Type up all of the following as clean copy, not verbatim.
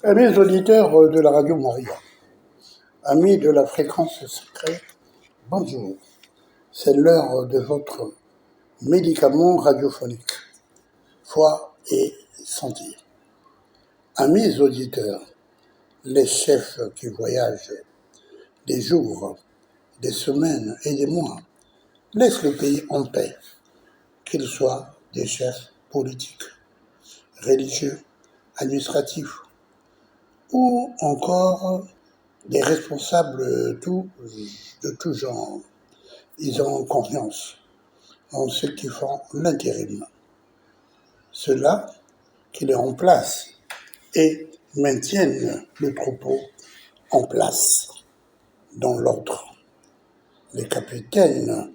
Amis auditeurs de la radio Maria, amis de la fréquence sacrée, bonjour. C'est l'heure de votre médicament radiophonique, foi et santé. Amis auditeurs, les chefs qui voyagent des jours, des semaines et des mois, laissent le pays en paix, qu'ils soient des chefs politiques, religieux, administratifs, ou encore des responsables de tout genre. Ils ont confiance en ceux qui font l'intérim, ceux-là qui les remplacent et maintiennent le troupeau en place, dans l'ordre. Les capitaines,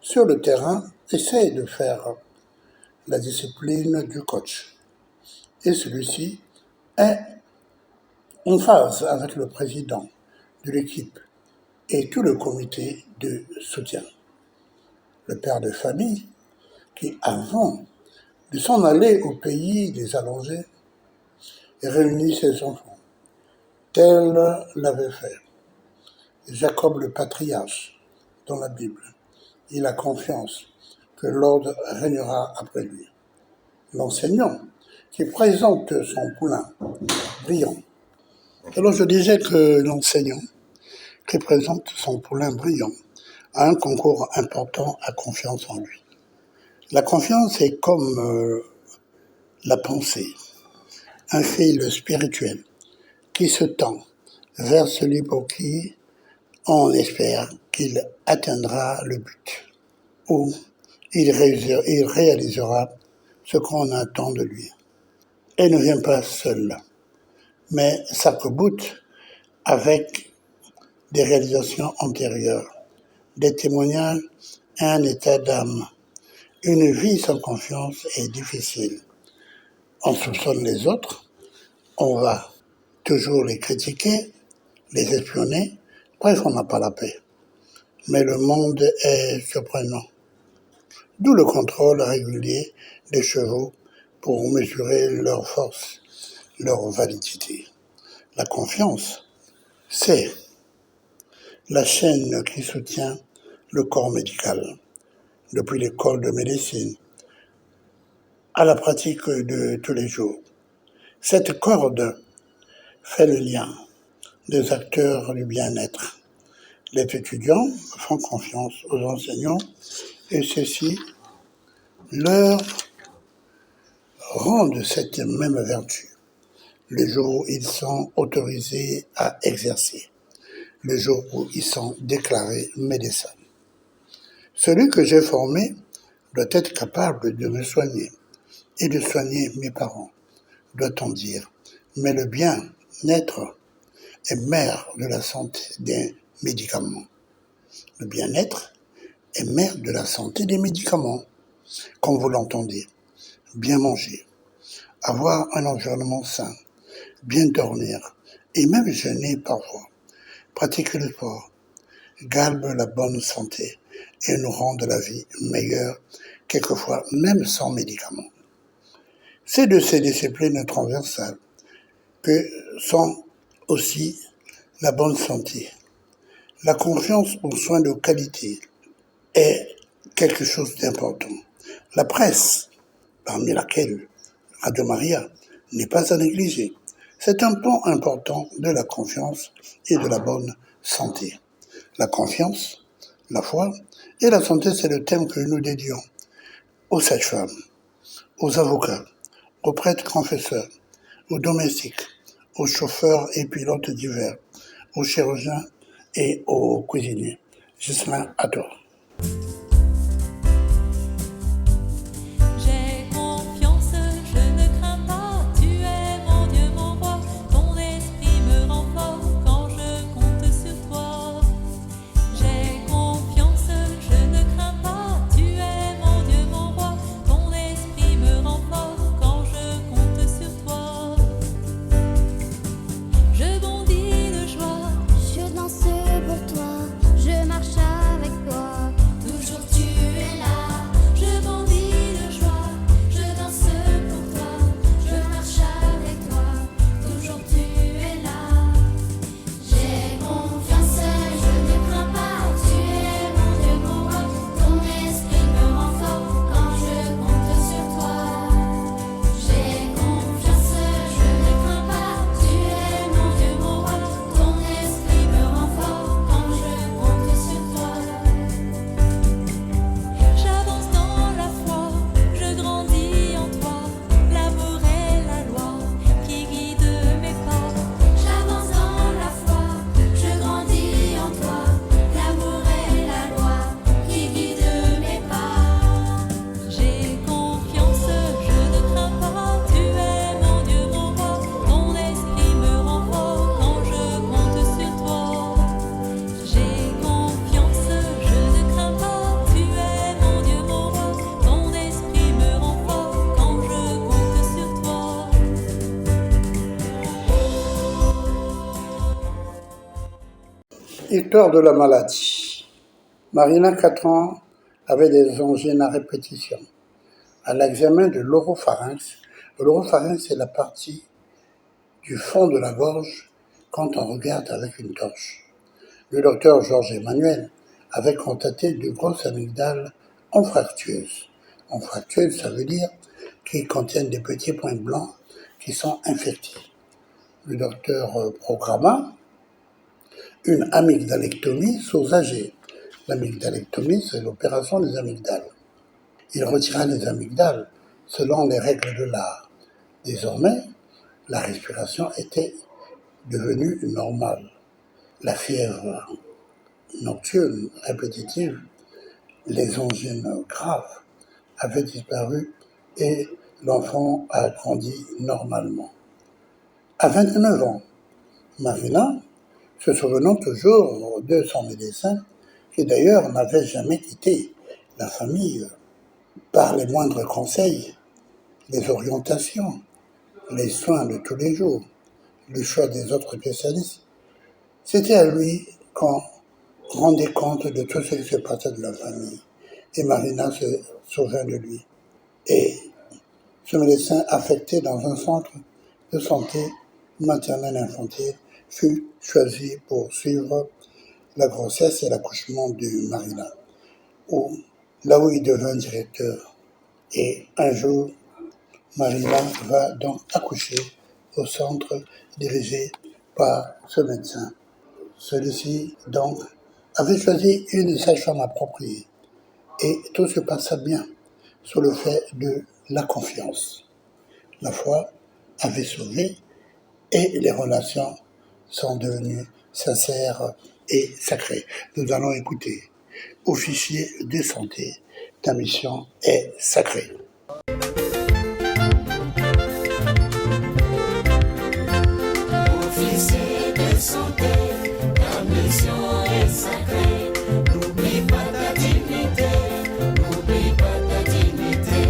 sur le terrain, essayent de faire la discipline du coach. Et celui-ci est en phase avec le président de l'équipe et tout le comité de soutien. Le père de famille, qui avant de s'en aller au pays des allongés, réunit ses enfants, tel l'avait fait Jacob le patriarche dans la Bible. Il a confiance que l'ordre régnera après lui. L'enseignant, qui présente son poulain brillant. Alors je disais que l'enseignant, qui présente son poulain brillant, a un concours important à confiance en lui. La confiance est comme la pensée, un fil spirituel qui se tend vers celui pour qui on espère qu'il atteindra le but, ou il réalisera ce qu'on attend de lui. Et ne vient pas seul, mais s'arc-boute avec des réalisations antérieures, des témoignages et un état d'âme. Une vie sans confiance est difficile. On soupçonne les autres, on va toujours les critiquer, les espionner, bref, on n'a pas la paix. Mais le monde est surprenant. D'où le contrôle régulier des chevaux pour mesurer leur force, leur validité. La confiance, c'est la chaîne qui soutient le corps médical, depuis l'école de médecine à la pratique de tous les jours. Cette corde fait le lien des acteurs du bien-être. Les étudiants font confiance aux enseignants et ceux-ci leur rendent cette même vertu le jour où ils sont autorisés à exercer, le jour où ils sont déclarés médecins. Celui que j'ai formé doit être capable de me soigner et de soigner mes parents, doit-on dire. Mais le bien-être est mère de la santé des médicaments. Le bien-être est mère de la santé des médicaments, comme vous l'entendez. Bien manger, avoir un environnement sain, bien dormir et même jeûner parfois. Pratiquer le sport galbe la bonne santé et nous rend la vie meilleure, quelquefois même sans médicaments. C'est de ces disciplines transversales que sont aussi la bonne santé. La confiance aux soins de qualité est quelque chose d'important. La presse, parmi laquelle Radio Maria n'est pas à négliger, c'est un pan important de la confiance et de la bonne santé. La confiance, la foi et la santé, c'est le thème que nous dédions aux sages-femmes, aux avocats, aux prêtres confesseurs, aux domestiques, aux chauffeurs et pilotes divers, aux chirurgiens et aux cuisiniers. Ghislain, à toi. Je bondis de joie, je danse pour toi, je marche avec toi. Histoire de la maladie. Marina, 4 ans, avait des angines à répétition. À l'examen de l'oropharynx, c'est la partie du fond de la gorge quand on regarde avec une torche. Le docteur Georges Emmanuel avait constaté de grosses amygdales anfractueuses. Anfractueuses, ça veut dire qu'ils contiennent des petits points blancs qui sont infectés. Le docteur programma une amygdalectomie soulagée. L'amygdalectomie, c'est l'opération des amygdales. Il retira les amygdales selon les règles de l'art. Désormais, la respiration était devenue normale. La fièvre nocturne répétitive, les angines graves avaient disparu et l'enfant a grandi normalement. À 29 ans, Marina, se souvenant toujours de son médecin, qui d'ailleurs n'avait jamais quitté la famille, par les moindres conseils, les orientations, les soins de tous les jours, le choix des autres spécialistes, c'était à lui qu'on rendait compte de tout ce qui se passait de la famille. Et Marina se souvint de lui. Et ce médecin affecté dans un centre de santé maternelle infantile fut choisi pour suivre la grossesse et l'accouchement de Marina, là où il devint directeur. Et un jour, Marina va donc accoucher au centre dirigé par ce médecin. Celui-ci, donc, avait choisi une sage-femme appropriée. Et tout se passa bien, sous le fait de la confiance. La foi avait sauvé et les relations sont devenues sincères et sacrées. Nous allons écouter Officier de santé, ta mission est sacrée. Officier de santé, ta mission est sacrée. N'oublie pas ta dignité, n'oublie pas ta dignité.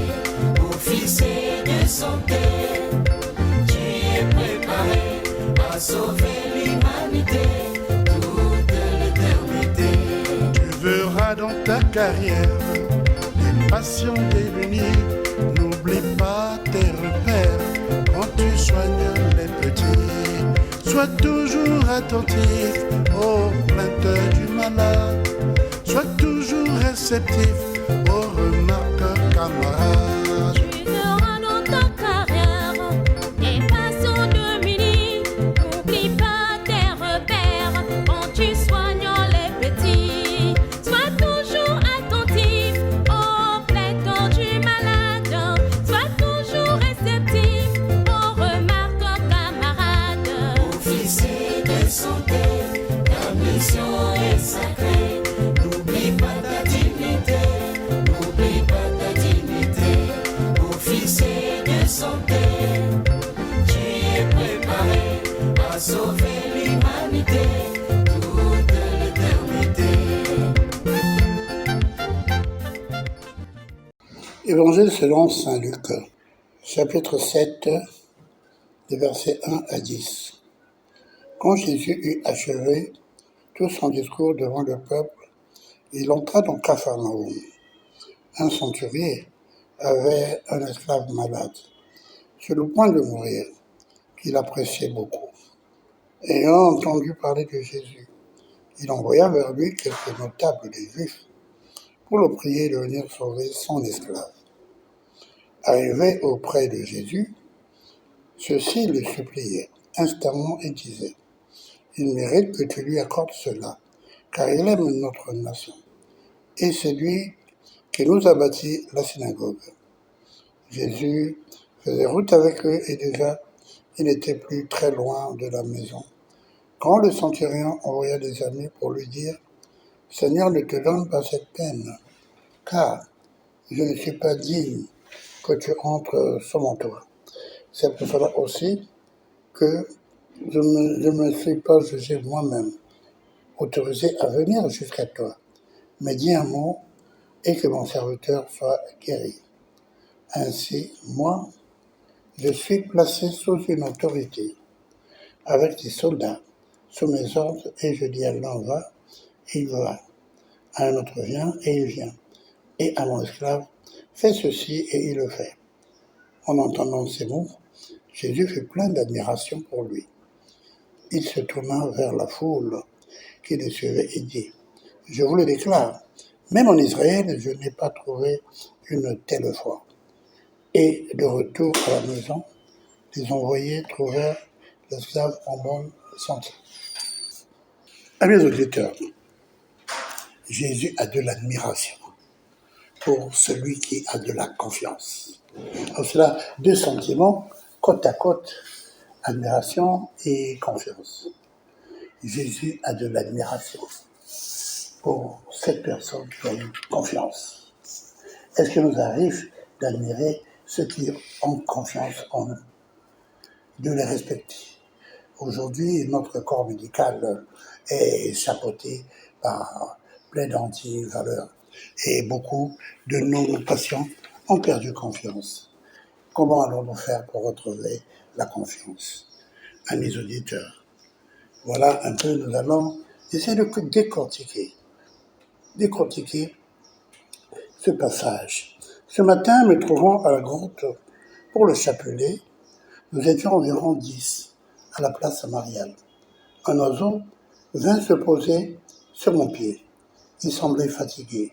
Officier de santé, tu es préparé à sauver l'humanité toute l'éternité. Tu verras dans ta carrière des passions démunies. N'oublie pas tes repères quand tu soignes les petits. Sois toujours attentif aux plaintes du malade. Sois toujours réceptif aux remarques camarades. Tu verras dans ta carrière des façons de mini. N'oublie pas tes repères quand tu soignes les petits. Sois toujours attentif aux plaintes du malade. Sois toujours réceptif aux remarques camarades. Officier de santé, ta mission est sacrée. N'oublie pas ta dignité, n'oublie pas ta dignité. Officier de santé, tu es préparé à sauver l'humanité toute l'éternité. Évangile selon saint Luc, chapitre 7, des versets 1 à 10. Quand Jésus eut achevé tout son discours devant le peuple, il entra dans Capharnaüm. Un centurier avait un esclave malade, sur le point de mourir, qu'il appréciait beaucoup. Ayant entendu parler de Jésus, il envoya vers lui quelques notables des Juifs pour le prier de venir sauver son esclave. Arrivé auprès de Jésus, ceux-ci le suppliaient instamment et disaient « Il mérite que tu lui accordes cela, car il aime notre nation. Et c'est lui qui nous a bâti la synagogue. » Jésus faisait route avec eux et déjà, il n'était plus très loin de la maison. Quand le centurion envoya des amis pour lui dire « Seigneur, ne te donne pas cette peine, car je ne suis pas digne que tu entres sous mon toit. » C'est pour cela aussi que je ne me suis pas jugé moi-même autorisé à venir jusqu'à toi. Mais dis un mot et que mon serviteur soit guéri. Ainsi, moi, je suis placé sous une autorité avec des soldats sous mes ordres, et je dis à l'un va, et il va. À un autre viens, et il vient. Et à mon esclave, fais ceci, et il le fait. En entendant ces mots, Jésus fut plein d'admiration pour lui. Il se tourna vers la foule qui le suivait et dit, « Je vous le déclare, même en Israël, je n'ai pas trouvé une telle foi. » Et de retour à la maison, les envoyés trouvèrent l'esclave en bonne santé. Amis auditeurs, Jésus a de l'admiration pour celui qui a de la confiance. Alors cela, deux sentiments côte à côte, admiration et confiance. Jésus a de l'admiration pour cette personne qui a eu confiance. Est-ce qu'il nous arrive d'admirer ceux qui ont confiance en nous, de les respecter? Aujourd'hui, notre corps médical est chapeauté par plein d'anti-valeurs et beaucoup de nos patients ont perdu confiance. Comment allons-nous faire pour retrouver la confiance? Amis auditeurs, voilà un peu, nous allons essayer de décortiquer ce passage. Ce matin, me trouvant à la grotte pour le chapelet, nous étions environ 10 à la place Mariale. Un oiseau vint se poser sur mon pied. Il semblait fatigué,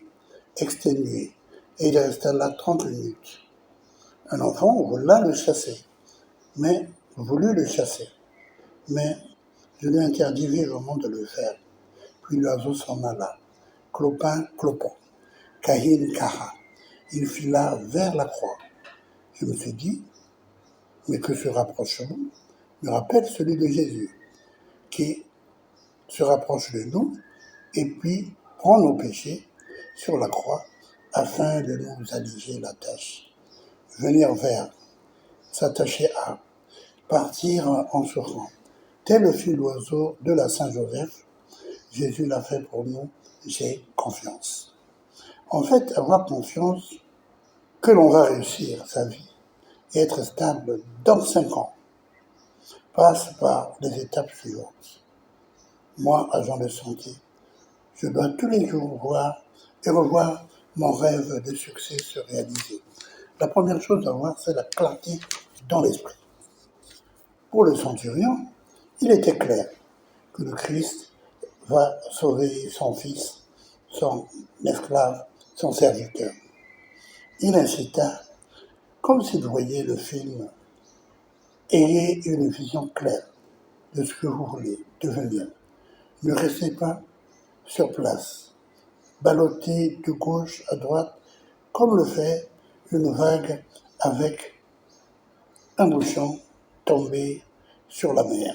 exténué, et il resta là 30 minutes. Un enfant voulut le chasser, mais je lui interdis vivement de le faire. Puis l'oiseau s'en alla, clopant, Kahin Kaha. Il fila vers la croix. Je me suis dit, mais que ce rapprochement me rappelle celui de Jésus, qui se rapproche de nous et puis prend nos péchés sur la croix afin de nous alléger la tâche. Venir vers, s'attacher à, partir en souffrant. Tel fut l'oiseau de la Saint-Joseph, Jésus l'a fait pour nous, j'ai confiance. En fait, avoir confiance que l'on va réussir sa vie et être stable dans 5 ans passe par les étapes suivantes. Moi, agent de santé, je dois tous les jours voir et revoir mon rêve de succès se réaliser. La première chose à voir, c'est la clarté dans l'esprit. Pour le centurion, il était clair que le Christ va sauver son fils, son esclave, son serviteur. Il incita, comme s'il voyait le film, ayez une vision claire de ce que vous voulez devenir. Ne restez pas sur place, ballottez de gauche à droite, comme le fait une vague avec un bouchon tombé sur la mer,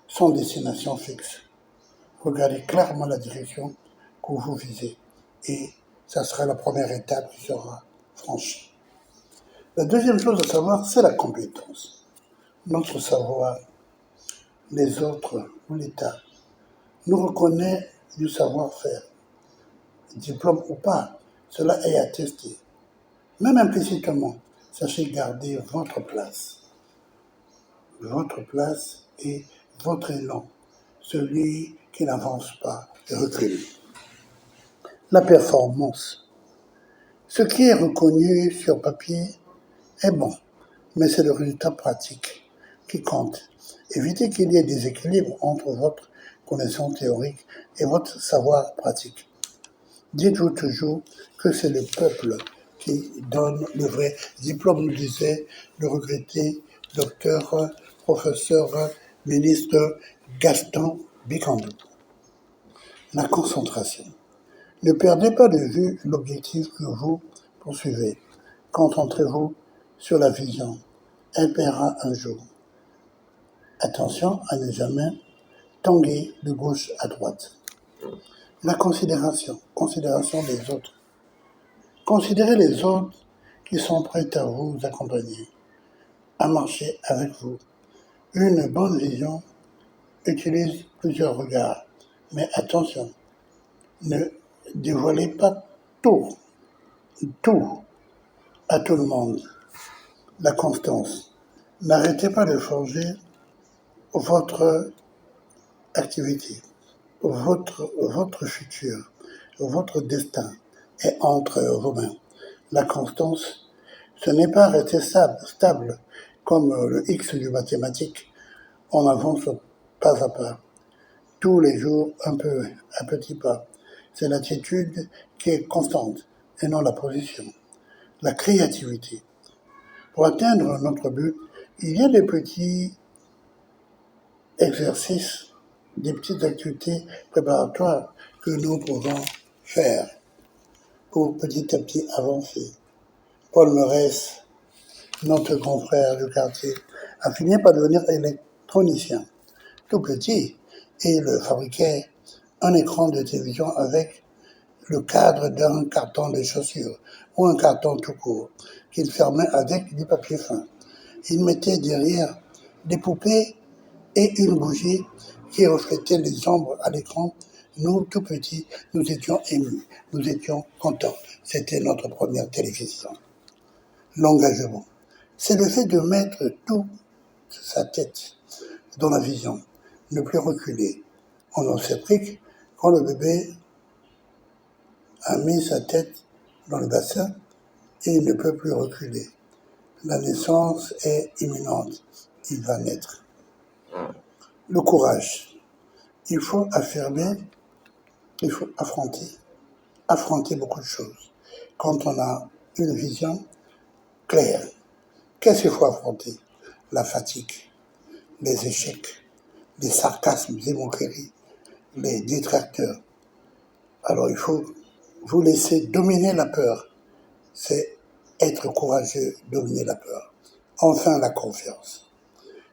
sans destination fixe. Regardez clairement la direction que vous visez et ça sera la première étape qui sera franchie. La deuxième chose à savoir, c'est la compétence. Notre savoir, les autres ou l'État nous reconnaît du savoir-faire, diplôme ou pas, cela est attesté. Même implicitement, sachez garder votre place et votre élan, celui qui n'avance pas et recule. La performance. Ce qui est reconnu sur papier est bon, mais c'est le résultat pratique qui compte. Évitez qu'il y ait des équilibres entre votre connaissance théorique et votre savoir pratique. Dites-vous toujours que c'est le peuple qui donne le vrai diplôme, nous disait le regretté docteur, professeur, ministre Gaston Bicandou. La concentration. Ne perdez pas de vue l'objectif que vous poursuivez. Concentrez-vous sur la vision. Elle paiera un jour. Attention à ne jamais tanguer de gauche à droite. La considération des autres. Considérez les autres qui sont prêts à vous accompagner, à marcher avec vous. Une bonne vision utilise plusieurs regards, mais attention, ne dévoilez pas tout à tout le monde. La constance. N'arrêtez pas de forger votre activité, votre futur, votre destin est entre vos mains. La constance, ce n'est pas rester stable comme le X du mathématique. On avance pas à pas, tous les jours un petit pas. C'est l'attitude qui est constante et non la position. La créativité. Pour atteindre notre but, il y a des petits exercices, des petites activités préparatoires que nous pouvons faire pour petit à petit avancer. Paul Meurès, notre confrère du quartier, a fini par devenir électronicien. Tout petit, et il fabriquait un écran de télévision avec le cadre d'un carton de chaussures ou un carton tout court qu'il fermait avec du papier fin. Il mettait derrière des poupées et une bougie qui reflétait les ombres à l'écran. Nous, tout petits, nous étions émus, nous étions contents. C'était notre première télévision. L'engagement, c'est le fait de mettre toute sa tête dans la vision, ne plus reculer. On obstétrique, quand le bébé a mis sa tête dans le bassin, et il ne peut plus reculer. La naissance est imminente, il va naître. Le courage, il faut affirmer, il faut affronter beaucoup de choses. Quand on a une vision claire, qu'est-ce qu'il faut affronter? La fatigue, les échecs, les sarcasmes, les moqueries, les détracteurs. Alors il faut vous laisser dominer la peur. C'est être courageux, dominer la peur. Enfin, la confiance.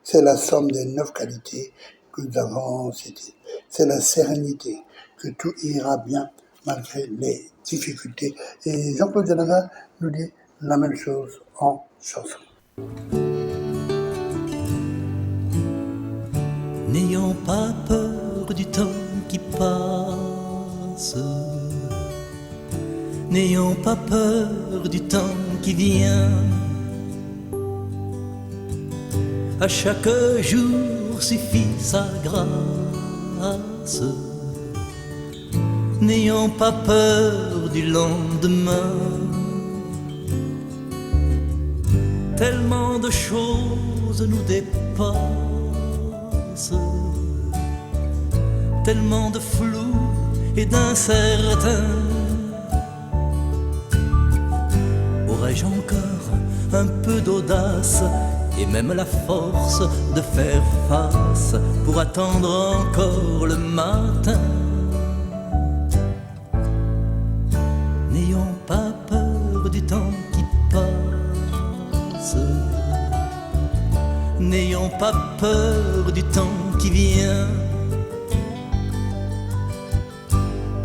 C'est la somme des 9 qualités que nous avons citées. C'est la sérénité, que tout ira bien malgré les difficultés. Et Jean-Claude Janava nous dit la même chose en chanson. N'ayons pas peur du temps qui passe. N'ayons pas peur du temps qui vient. À chaque jour suffit sa grâce. N'ayons pas peur du lendemain. Tellement de choses nous dépassent, tellement de flou et d'incertain. Aurais-je encore un peu d'audace et même la force de faire face pour attendre encore le matin? N'ayons pas peur du temps qui passe. N'ayons pas peur du temps qui vient.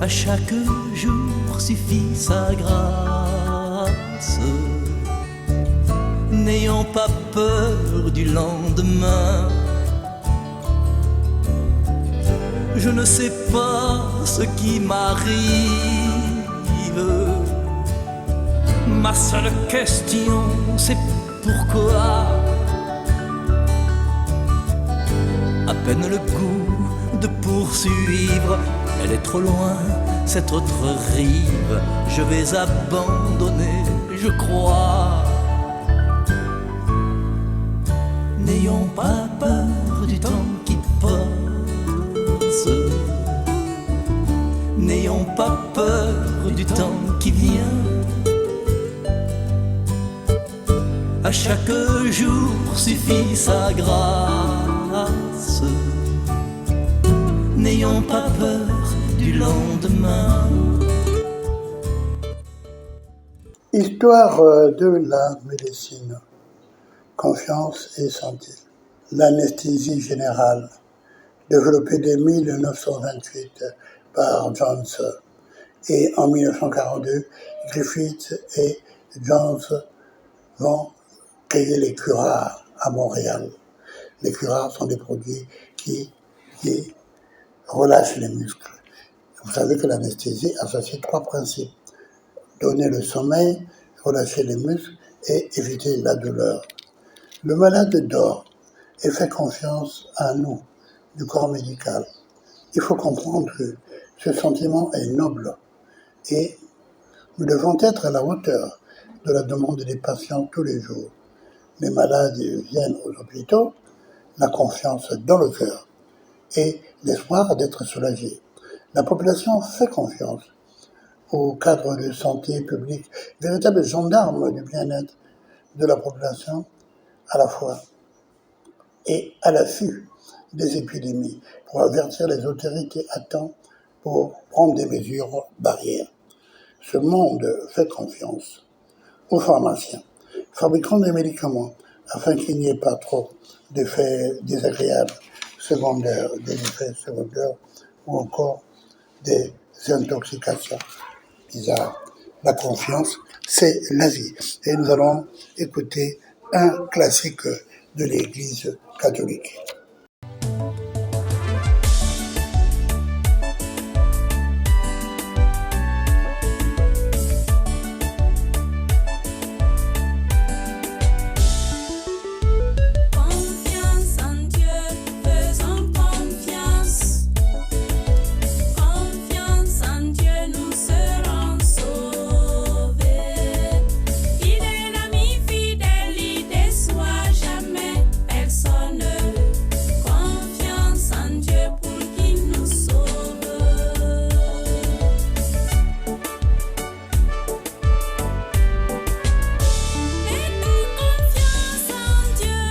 À chaque jour suffit sa grâce. N'ayons pas peur du lendemain. Je ne sais pas ce qui m'arrive. Ma seule question, c'est pourquoi. À peine le goût de poursuivre, elle est trop loin, cette autre rive. Je vais abandonner, je crois. N'ayons pas peur du temps qui passe. N'ayons pas peur du temps qui vient. À chaque jour suffit sa grâce. N'ayons pas peur du lendemain. Histoire de la médecine. Confiance et santé. L'anesthésie générale, développée dès 1928 par Jones, et en 1942, Griffith et Jones vont créer les curares à Montréal. Les curares sont des produits qui relâchent les muscles. Vous savez que l'anesthésie associe 3 principes. Donner le sommeil, relâcher les muscles et éviter la douleur. Le malade dort et fait confiance à nous, du corps médical. Il faut comprendre que ce sentiment est noble et nous devons être à la hauteur de la demande des patients tous les jours. Les malades viennent aux hôpitaux, la confiance dans le cœur et l'espoir d'être soulagés. La population fait confiance aux cadres de santé publique, véritables gendarmes du bien-être de la population à la fois et à l'affût des épidémies pour avertir les autorités à temps pour prendre des mesures barrières. Ce monde fait confiance aux pharmaciens, fabricant des médicaments afin qu'il n'y ait pas trop d'effets désagréables secondaires, des effets secondaires ou encore des intoxications bizarres. La confiance, c'est la vie. Et nous allons écouter un classique de l'Église catholique. Confiance en Dieu, faisons confiance. Confiance en Dieu, nous serons sauvés. Il est l'ami fidèle, il déçoit jamais personne. Confiance en Dieu pour qu'il nous sauve. Mets ta confiance en Dieu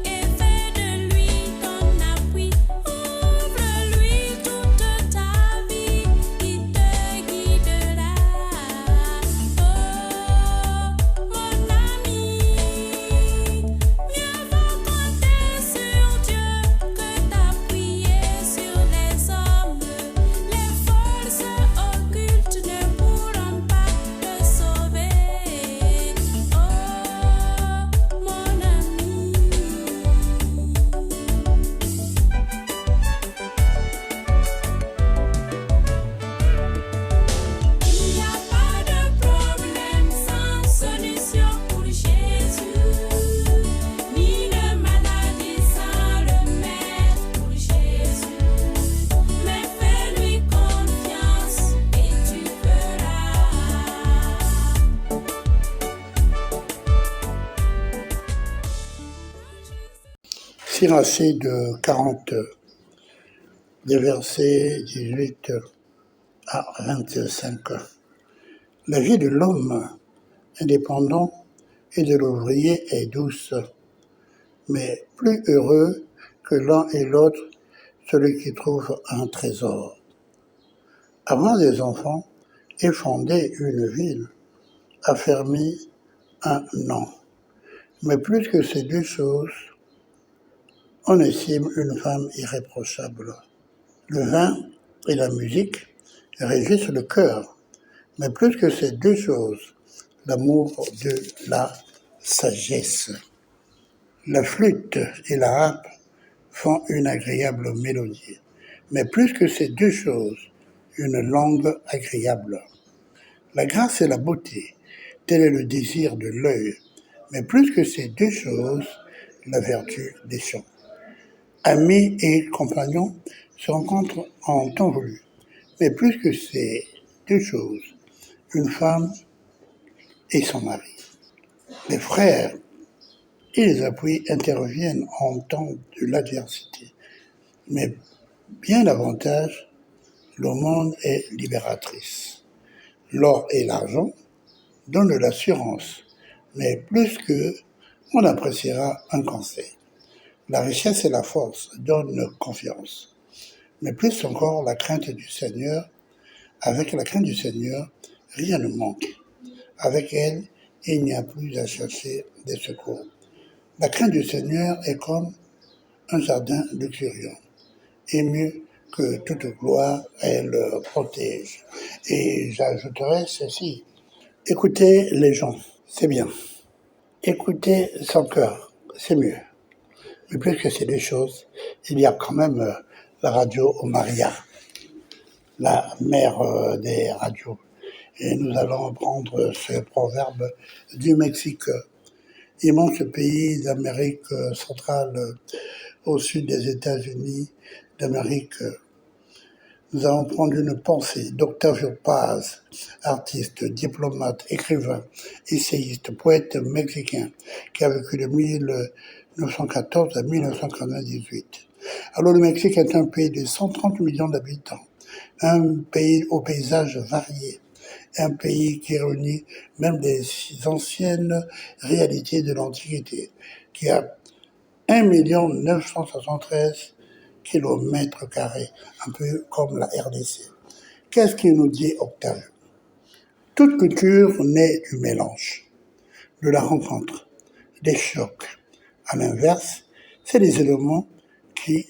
et fais de lui ton appui. Ouvre-lui toute ta vie, il te guidera. Oh, mon ami, mieux vaut compter sur Dieu que d'appuyer sur les hommes. Les forces occultes ne pourront pas te sauver. Oh, mon ami. Il n'y a pas de problème sans solution pour Jésus, ni de maladie sans remède pour Jésus. Mais fais-lui confiance et tu feras. Siracée de 40, des versets 18 à 25. La vie de l'homme indépendant et de l'ouvrier est douce, mais plus heureux que l'un et l'autre celui qui trouve un trésor. Avoir des enfants et fonder une ville affermit un nom. Mais plus que ces deux choses, on estime une femme irréprochable. Le vin et la musique régissent le cœur, mais plus que ces deux choses, l'amour de la sagesse. La flûte et la harpe font une agréable mélodie, mais plus que ces deux choses, une langue agréable. La grâce et la beauté, tel est le désir de l'œil, mais plus que ces deux choses, la vertu des chants. Amis et compagnons se rencontrent en temps voulu, mais plus que ces deux choses, une femme et son mari. Les frères et les appuis interviennent en temps de l'adversité, mais bien davantage, l'aumône est libératrice. L'or et l'argent donnent de l'assurance, mais plus que on appréciera un conseil. La richesse et la force donnent confiance, mais plus encore la crainte du Seigneur. Avec la crainte du Seigneur, rien ne manque. Avec elle, il n'y a plus à chercher des secours. La crainte du Seigneur est comme un jardin luxuriant, et mieux que toute gloire, elle protège. Et j'ajouterai ceci, écoutez les gens, c'est bien. Écoutez son cœur, c'est mieux. Mais plus que ces deux choses, il y a quand même la radio Maria, la mère des radios. Et nous allons prendre ce proverbe du Mexique, immense pays d'Amérique centrale au sud des États-Unis d'Amérique. nous allons prendre une pensée d'Octavio Paz, artiste, diplomate, écrivain, essayiste, poète mexicain, qui a vécu de 1914 à 1998. Alors le Mexique est un pays de 130 millions d'habitants, un pays au paysage varié, un pays qui réunit même des anciennes réalités de l'Antiquité, qui a 1 973 kilomètres carrés, un peu comme la RDC. Qu'est-ce qu'il nous dit Octave? Toute culture naît du mélange, de la rencontre, des chocs. À l'inverse, c'est les éléments qui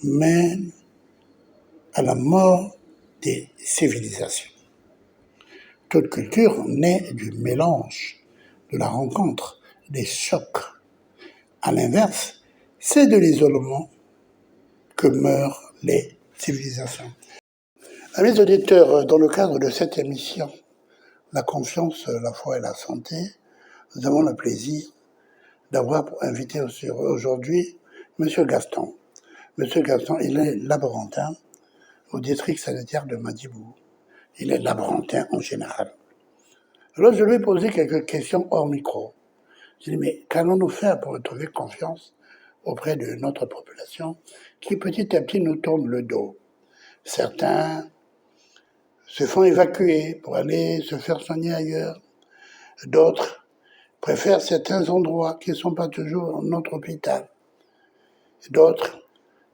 mènent à la mort des civilisations. Toute culture naît du mélange, de la rencontre, des chocs. À l'inverse, c'est de l'isolement que meurent les civilisations. Amis auditeurs, dans le cadre de cette émission, La confiance, la foi et la santé, nous avons le plaisir d'avoir pour invité aujourd'hui M. Gaston. M. Gaston, il est laborantin au district sanitaire de Madibou. Il est laborantin en général. Alors je lui ai posé quelques questions hors micro. Je lui ai dit, mais qu'allons-nous faire pour retrouver confiance auprès de notre population qui petit à petit nous tourne le dos? Certains se font évacuer pour aller se faire soigner ailleurs. D'autres préfèrent certains endroits qui ne sont pas toujours notre hôpital. D'autres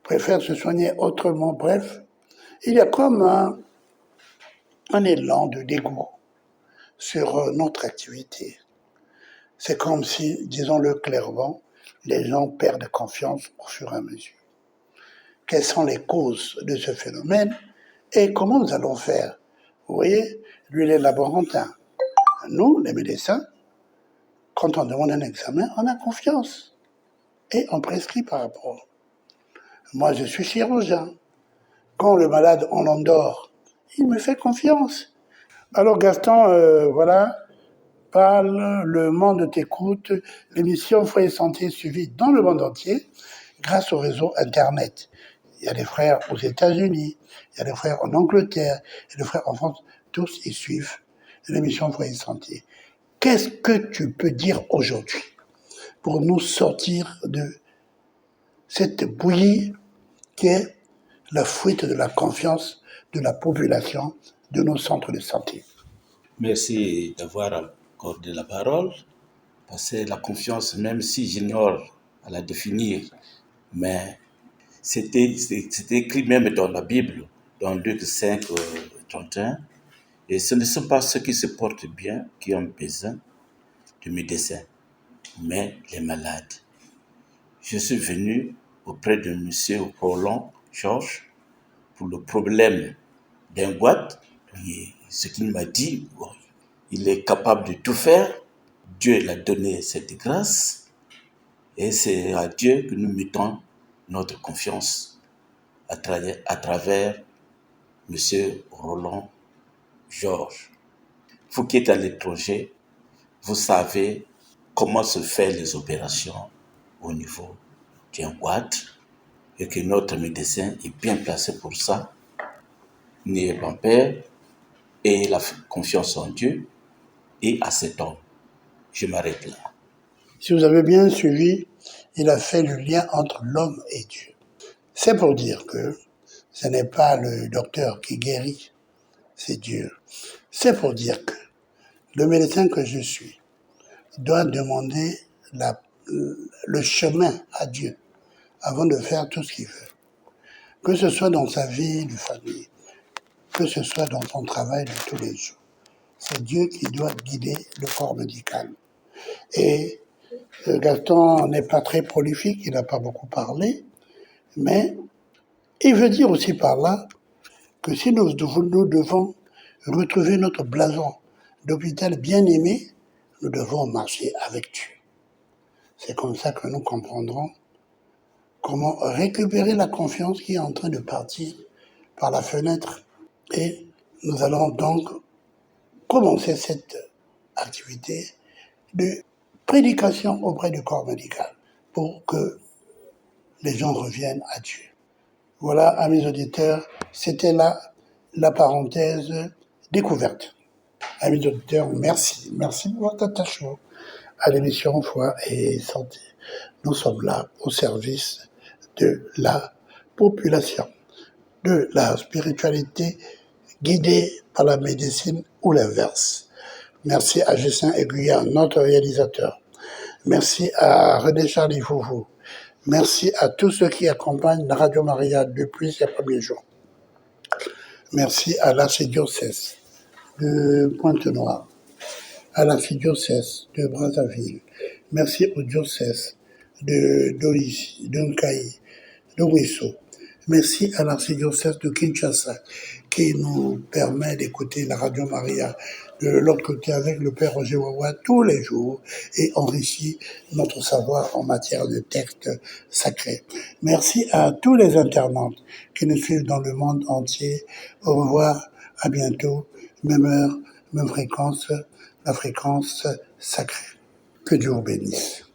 préfèrent se soigner autrement. Bref, il y a comme un élan de dégoût sur notre activité. C'est comme si, disons-le clairement, les gens perdent confiance au fur et à mesure. Quelles sont les causes de ce phénomène et comment nous allons faire? Vous voyez, lui, les laborantins. Nous, les médecins, quand on demande un examen, on a confiance et on prescrit par rapport. Moi, je suis chirurgien. Quand le malade, on l'endort, il me fait confiance. Alors Gaston, voilà, parle, le monde t'écoute, l'émission Foi et Santé est suivie dans le monde entier grâce au réseau Internet. Il y a des frères aux États-Unis, il y a des frères en Angleterre, il y a des frères en France, tous ils suivent l'émission Foi et Santé. Qu'est-ce que tu peux dire aujourd'hui pour nous sortir de cette bouillie qui est la fuite de la confiance de la population de nos centres de santé? Merci d'avoir accordé la parole, parce que la confiance, même si j'ignore à la définir, mais c'était écrit même dans la Bible, dans Luc 5, 31, et ce ne sont pas ceux qui se portent bien qui ont besoin de médecins, mais les malades. Je suis venu auprès de M. Roland Georges pour le problème d'un boîte. Ce qu'il m'a dit, il est capable de tout faire. Dieu l'a donné cette grâce et c'est à Dieu que nous mettons notre confiance à travers M. Roland Georges. Vous qui êtes à l'étranger, vous savez comment se font les opérations au niveau d'un boîte et que notre médecin est bien placé pour ça. N'ayez pas peur et la confiance en Dieu et à cet homme. Je m'arrête là. Si vous avez bien suivi, il a fait le lien entre l'homme et Dieu. C'est pour dire que ce n'est pas le docteur qui guérit, c'est Dieu. C'est pour dire que le médecin que je suis doit demander le chemin à Dieu avant de faire tout ce qu'il veut. Que ce soit dans sa vie de famille, que ce soit dans son travail de tous les jours. C'est Dieu qui doit guider le corps médical. Et Gaston n'est pas très prolifique, il n'a pas beaucoup parlé, mais il veut dire aussi par là que si nous devons retrouver notre blason d'hôpital bien-aimé, nous devons marcher avec Dieu. C'est comme ça que nous comprendrons comment récupérer la confiance qui est en train de partir par la fenêtre. Et nous allons donc commencer cette activité de prédication auprès du corps médical pour que les gens reviennent à Dieu. Voilà, amis auditeurs, c'était là la parenthèse découverte. Amis auditeurs, merci. Merci pour votre attachement à l'émission Foi et Santé. Nous sommes là au service de la population, de la spiritualité guidée par la médecine ou l'inverse. Merci à Justin Aiguillard, notre réalisateur. Merci à René Charlie Foufou. Merci à tous ceux qui accompagnent la Radio Maria depuis ses premiers jours. Merci à l'archidiocèse de Pointe-Noire, à l'archidiocèse de Brazzaville. Merci au diocèse de Dolisie, de Nkaï, de Ouesso. Merci à l'archidiocèse de Kinshasa qui nous permet d'écouter la Radio Maria de l'autre côté avec le Père Roger Wawa tous les jours et enrichit notre savoir en matière de textes sacrés. Merci à tous les internautes qui nous suivent dans le monde entier. Au revoir, à bientôt, même heure, même fréquence, la fréquence sacrée. Que Dieu vous bénisse.